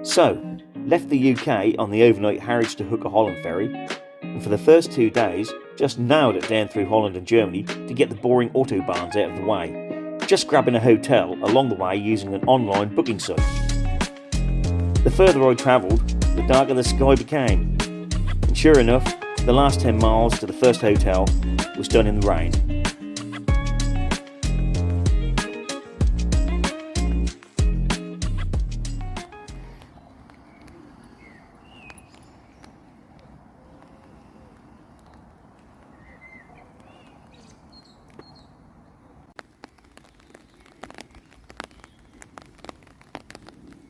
So, left the UK on the overnight Harwich to Hooker Holland ferry, and for the first 2 days just nailed it down through Holland and Germany to get the boring autobahns out of the way, just grabbing a hotel along the way using an online booking site. The further I travelled, the darker the sky became, and sure enough, the last 10 miles to the first hotel was done in the rain.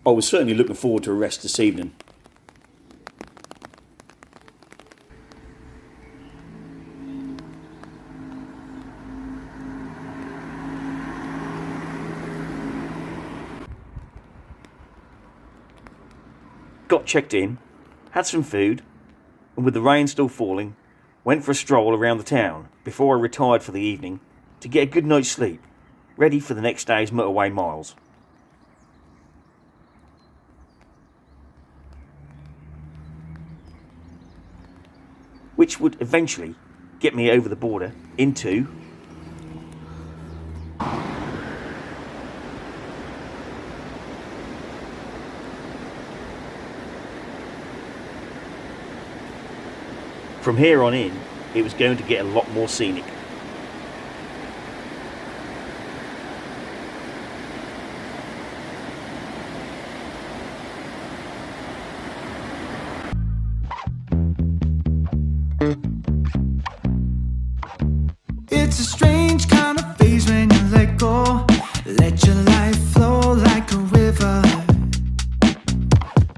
I was certainly looking forward to a rest this evening. Got checked in, had some food, and with the rain still falling, went for a stroll around the town before I retired for the evening to get a good night's sleep, ready for the next day's motorway miles. Which would eventually get me over the border into from here on in, it was going to get a lot more scenic. It's a strange kind of phase when you let go. Let your life flow like a river.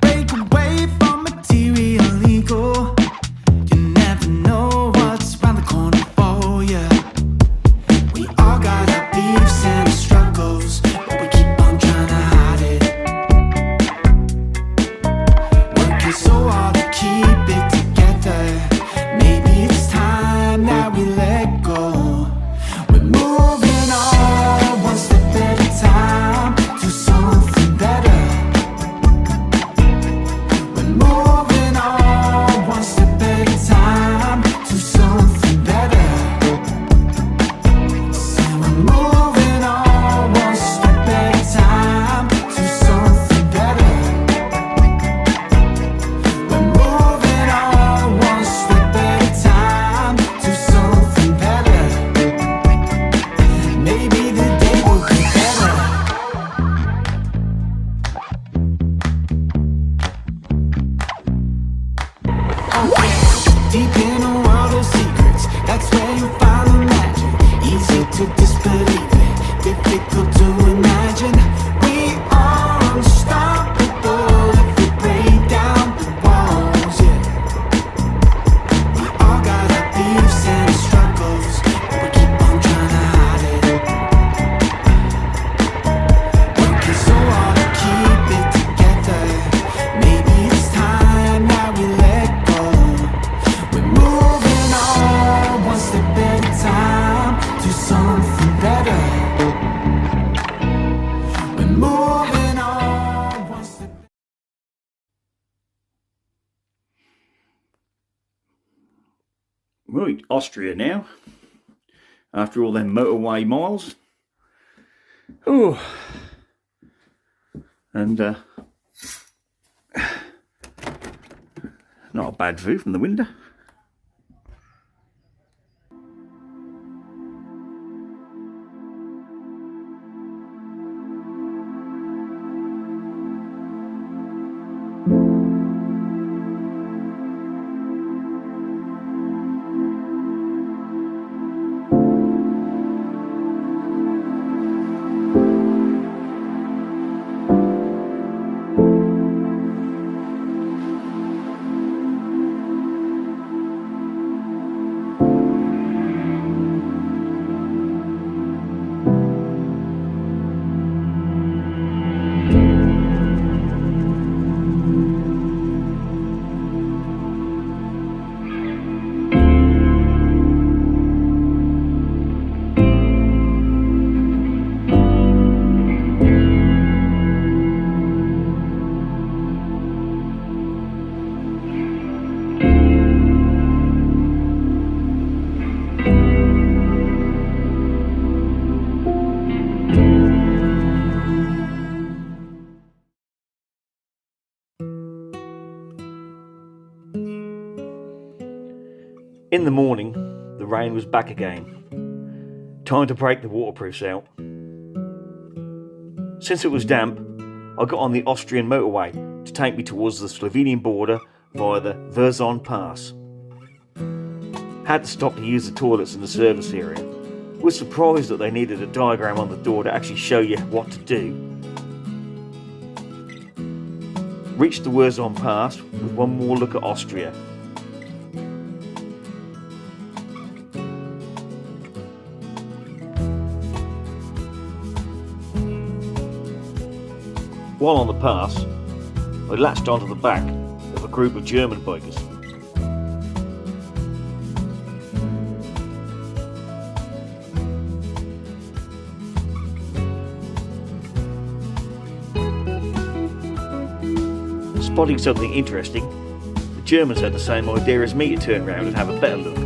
Break away from material ego. You never know what's around the corner for you. We all got our beefs and our struggles, but we keep on trying to hide it. Working so hard to keep it together. Maybe it's time that we let go. We're moving on, one step at a time, to something better. We're moving on, one step at a time, to something better. Say we're moving on, one step at a time, to something better. We're moving on, one step at a time, to something better. Maybe the day will be better. Deep in a world of secrets, that's where you find the magic. Easy to disbelieve it, difficult to imagine. We are unstoppable if we break down the walls, yeah. We all got our beefs and our struggles, but we keep on trying to hide it. Working so hard to keep it together. Maybe it's time that we let go. We're moving on, one step at a time, to something better. We're moving on, one step. Right, Austria now. After all them motorway miles. Oh, and not a bad view from the window. In the morning, the rain was back again. Time to break the waterproofs out. Since it was damp, I got on the Austrian motorway to take me towards the Slovenian border via the Verzon Pass. Had to stop to use the toilets in the service area. Was surprised that they needed a diagram on the door to actually show you what to do. Reached the Verzon Pass with one more look at Austria. While on the pass, I latched onto the back of a group of German bikers. Spotting something interesting, the Germans had the same idea as me to turn around and have a better look.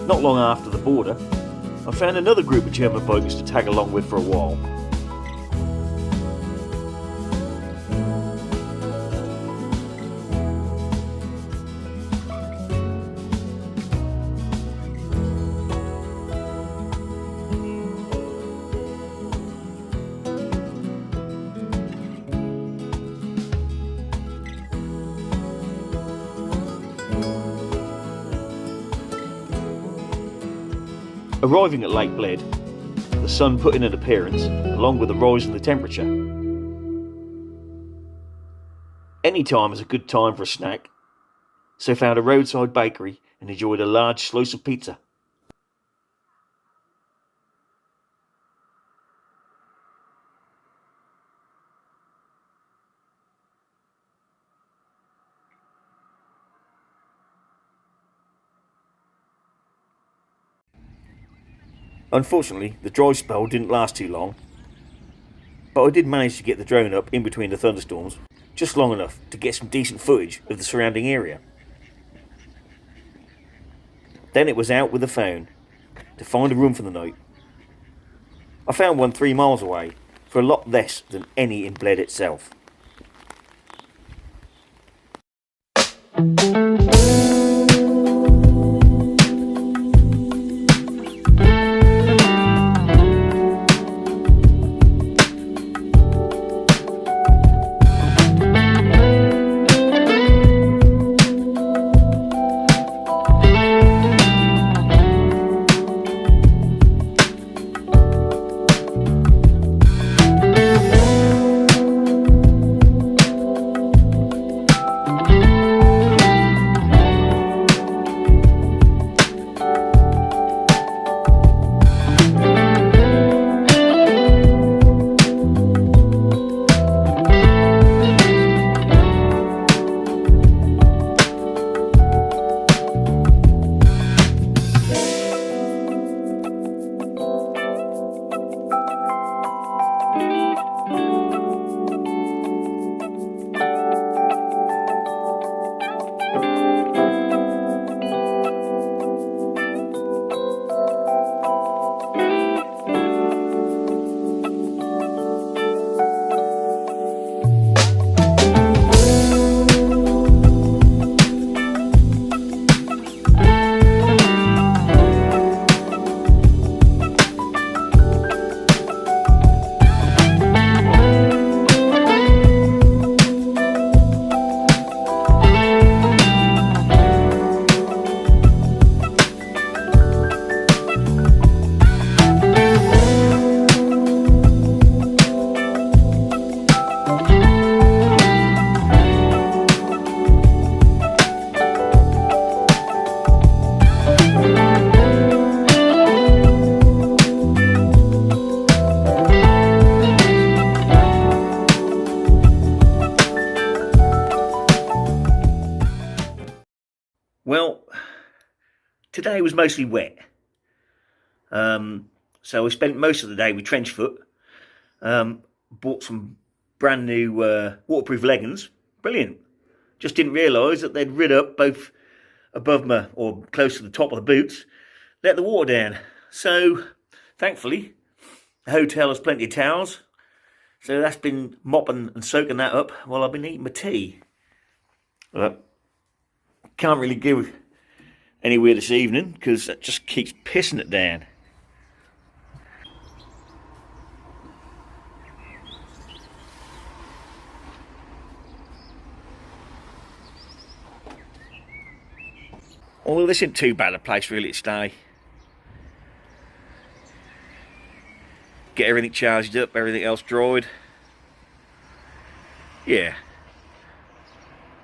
Not long after the border, I found another group of German bikers to tag along with for a while. Arriving at Lake Bled, the sun put in an appearance, along with a rise in the temperature. Any time is a good time for a snack, so found a roadside bakery and enjoyed a large slice of pizza. Unfortunately, the dry spell didn't last too long, but I did manage to get the drone up in between the thunderstorms, just long enough to get some decent footage of the surrounding area. Then it was out with the phone to find a room for the night. I found one 3 miles away for a lot less than any in Bled itself. Well, today was mostly wet. So I spent most of the day with trench foot. Bought some brand new waterproof leggings. Brilliant. Just didn't realise that they'd rid up both above my, or close to the top of the boots, let the water down. So, thankfully, the hotel has plenty of towels. So that's been mopping and soaking that up while I've been eating my tea. Can't really go anywhere this evening because it just keeps pissing it down. Although this isn't too bad a place really to stay. Get everything charged up, everything else dried. Yeah,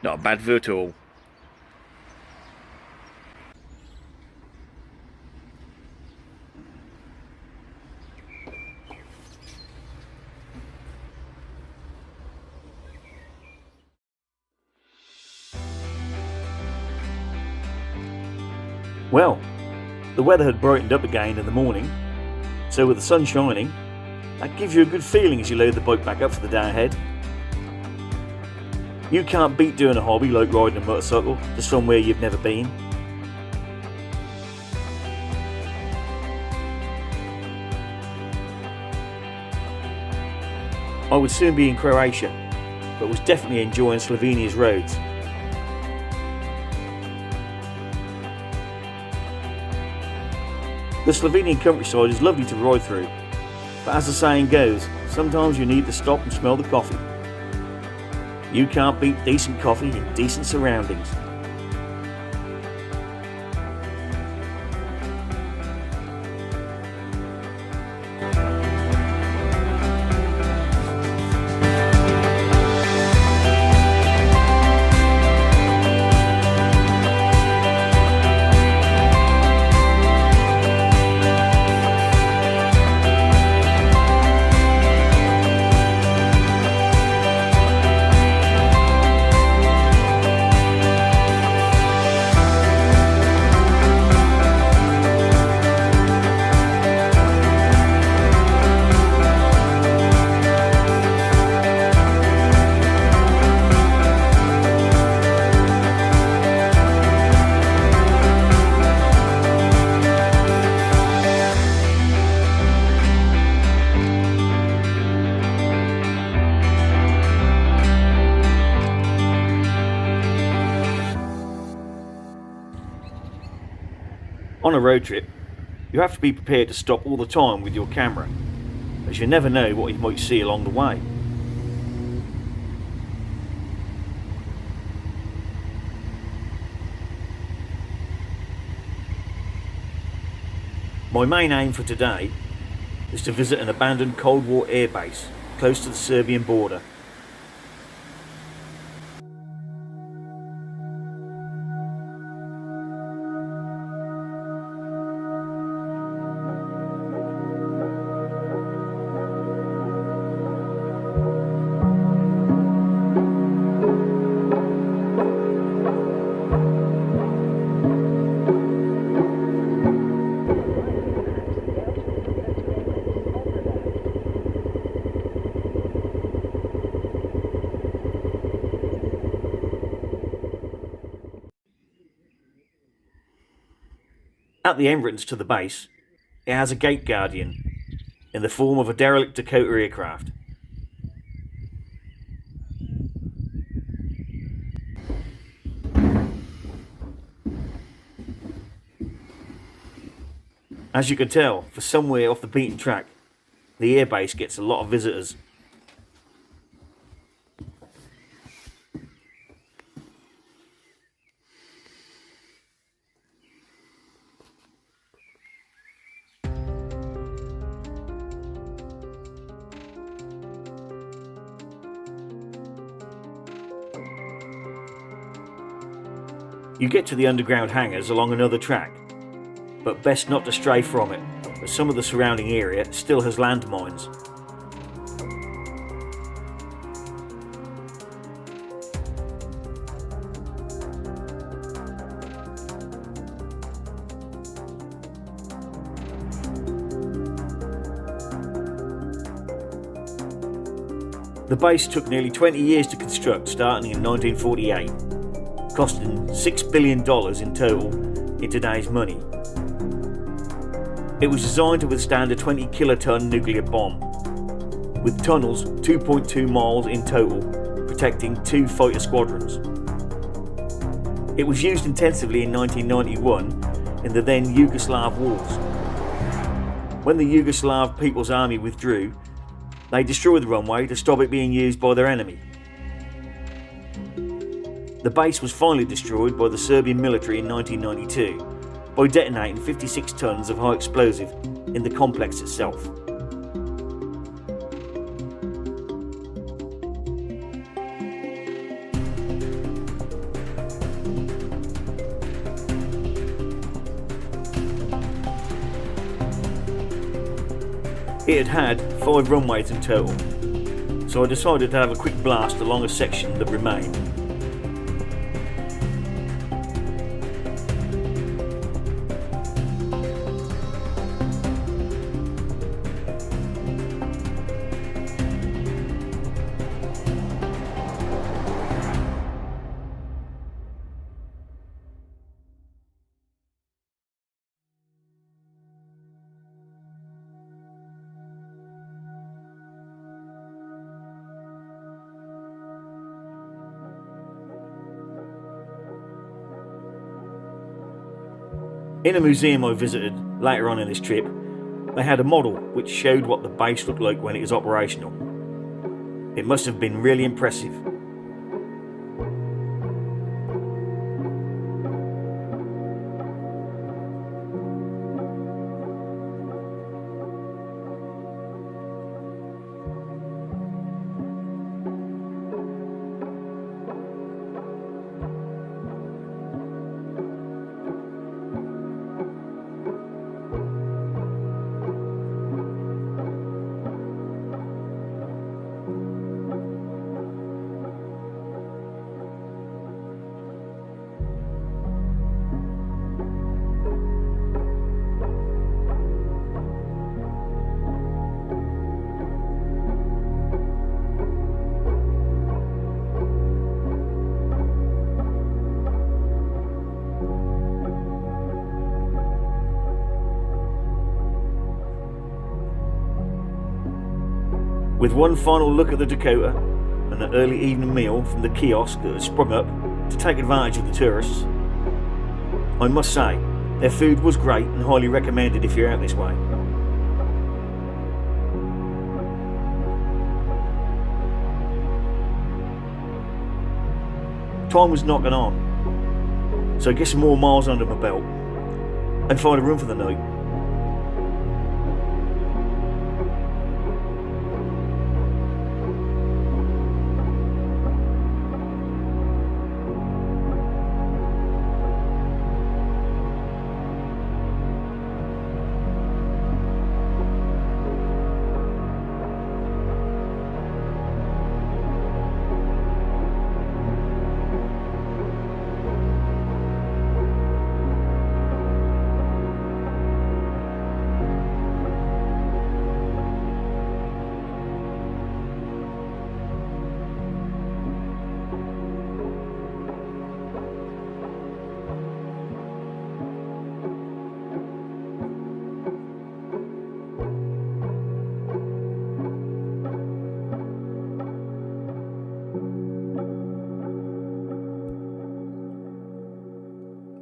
not a bad view at all. Well, the weather had brightened up again in the morning, so with the sun shining, that gives you a good feeling as you load the bike back up for the day ahead. You can't beat doing a hobby like riding a motorcycle to somewhere you've never been. I would soon be in Croatia, but was definitely enjoying Slovenia's roads. The Slovenian countryside is lovely to ride through, but as the saying goes, sometimes you need to stop and smell the coffee. You can't beat decent coffee in decent surroundings. On a road trip, you have to be prepared to stop all the time with your camera, as you never know what you might see along the way. My main aim for today is to visit an abandoned Cold War airbase close to the Serbian border. At the entrance to the base, it has a gate guardian in the form of a derelict Dakota aircraft. As you can tell, for somewhere off the beaten track, the airbase gets a lot of visitors. You get to the underground hangars along another track, but best not to stray from it, as some of the surrounding area still has landmines. The base took nearly 20 years to construct, starting in 1948, costing $6 billion in total in today's money. It was designed to withstand a 20 kiloton nuclear bomb, with tunnels 2.2 miles in total, protecting 2 fighter squadrons. It was used intensively in 1991 in the then Yugoslav wars. When the Yugoslav People's Army withdrew, they destroyed the runway to stop it being used by their enemy. The base was finally destroyed by the Serbian military in 1992 by detonating 56 tons of high explosive in the complex itself. It had 5 runways in total, so I decided to have a quick blast along a section that remained. In a museum I visited later on in this trip, they had a model which showed what the base looked like when it was operational. It must have been really impressive. With one final look at the Dakota and an early evening meal from the kiosk that had sprung up to take advantage of the tourists, I must say their food was great and highly recommended if you're out this way. Time was knocking on, so get some more miles under my belt and find a room for the night.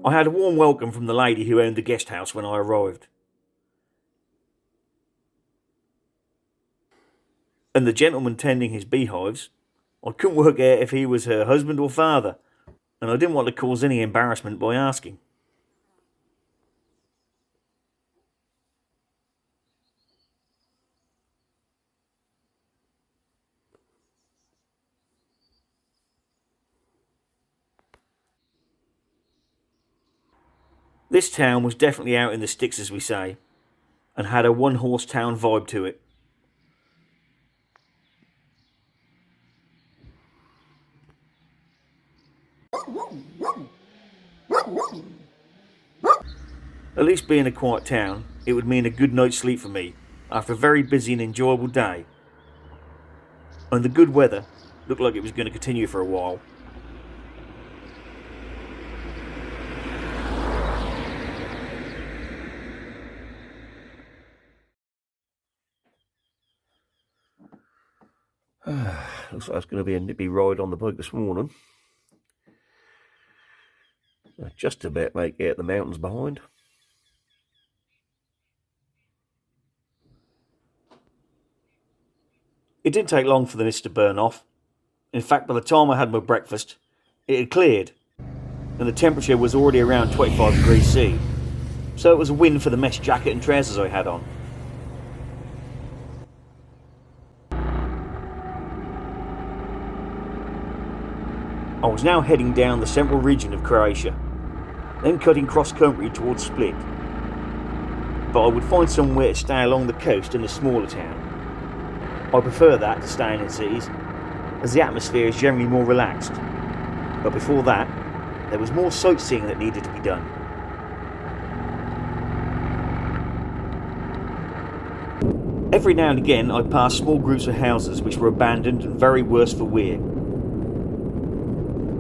I had a warm welcome from the lady who owned the guest house when I arrived. And the gentleman tending his beehives, I couldn't work out if he was her husband or father, and I didn't want to cause any embarrassment by asking. This town was definitely out in the sticks, as we say, and had a one-horse town vibe to it. At least being a quiet town, it would mean a good night's sleep for me after a very busy and enjoyable day. and the good weather looked like it was going to continue for a while. Looks like it's going to be a nippy ride on the bike this morning. Just about make it out the mountains behind. It didn't take long for the mist to burn off. In fact, by the time I had my breakfast, it had cleared, and the temperature was already around 25 degrees C. So it was a win for the mesh jacket and trousers I had on. I was now heading down the central region of Croatia, then cutting cross-country towards Split. But I would find somewhere to stay along the coast in a smaller town. I prefer that to staying in cities, as the atmosphere is generally more relaxed. But before that, there was more sightseeing that needed to be done. Every now and again I passed small groups of houses which were abandoned and very worse for wear.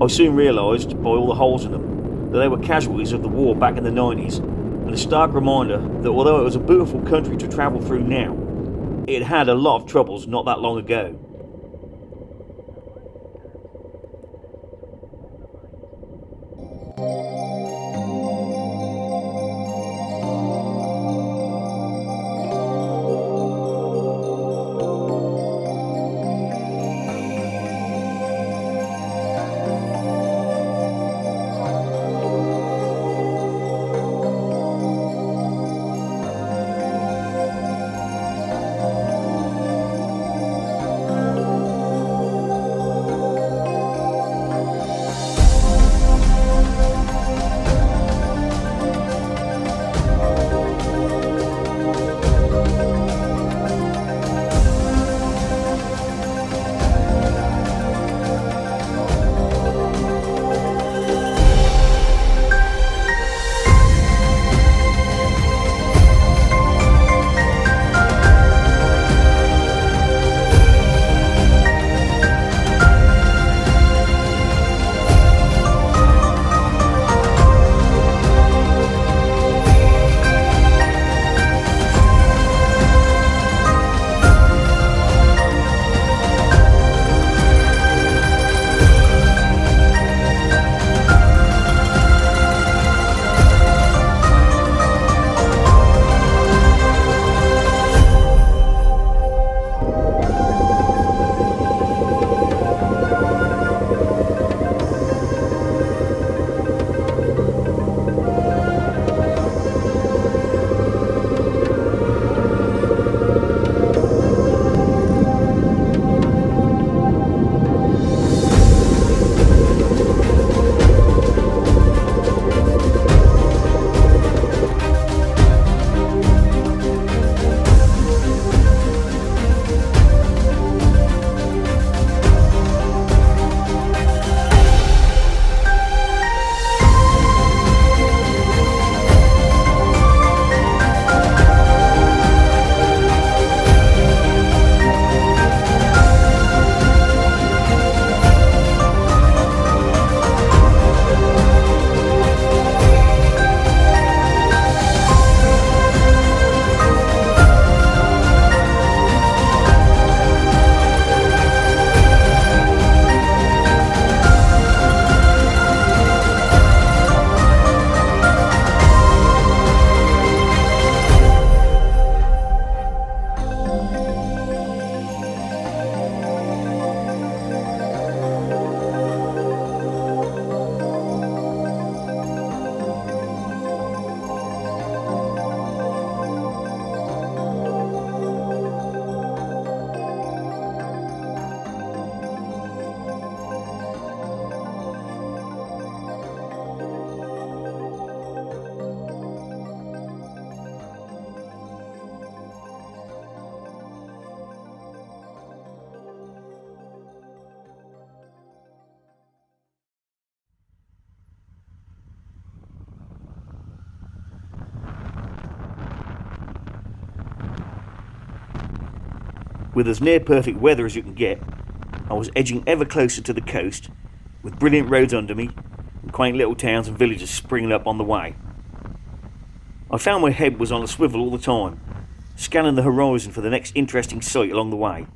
I soon realised, by all the holes in them, that they were casualties of the war back in the 90s, and a stark reminder that although it was a beautiful country to travel through now, it had a lot of troubles not that long ago. With as near perfect weather as you can get, I was edging ever closer to the coast, with brilliant roads under me and quaint little towns and villages springing up on the way. I found my head was on a swivel all the time, scanning the horizon for the next interesting sight along the way.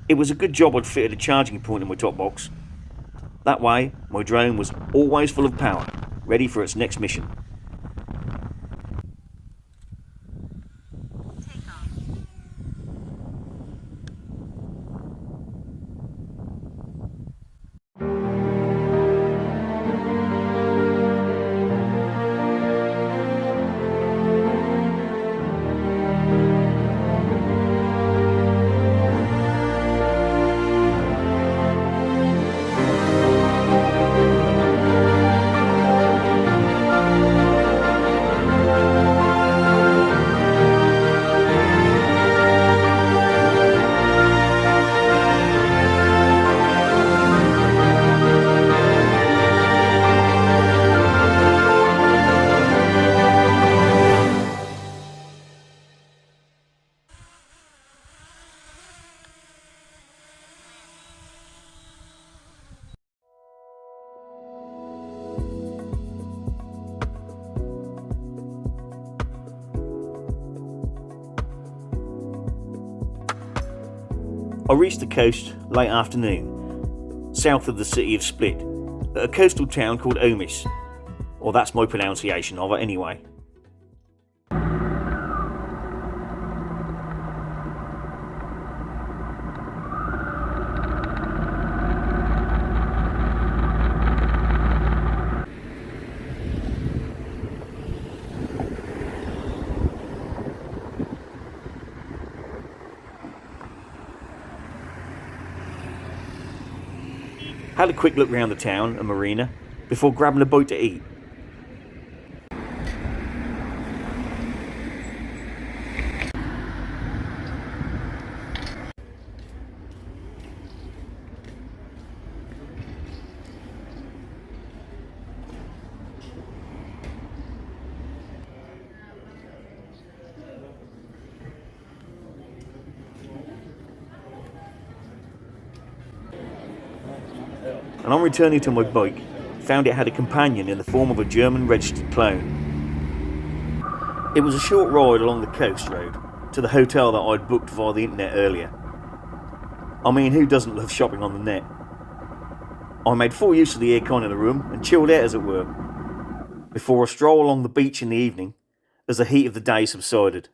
It was a good job I'd fitted a charging point in my top box. That way, my drone was always full of power, ready for its next mission. I reached the coast late afternoon, south of the city of Split, at a coastal town called Omis, or that's my pronunciation of it anyway. Had a quick look round the town and marina before grabbing a bite to eat. And on returning to my bike, found it had a companion in the form of a German registered clone. It was a short ride along the coast road to the hotel that I'd booked via the internet earlier. I mean, who doesn't love shopping on the net? I made full use of the aircon in the room and chilled out, as it were, before a stroll along the beach in the evening as the heat of the day subsided.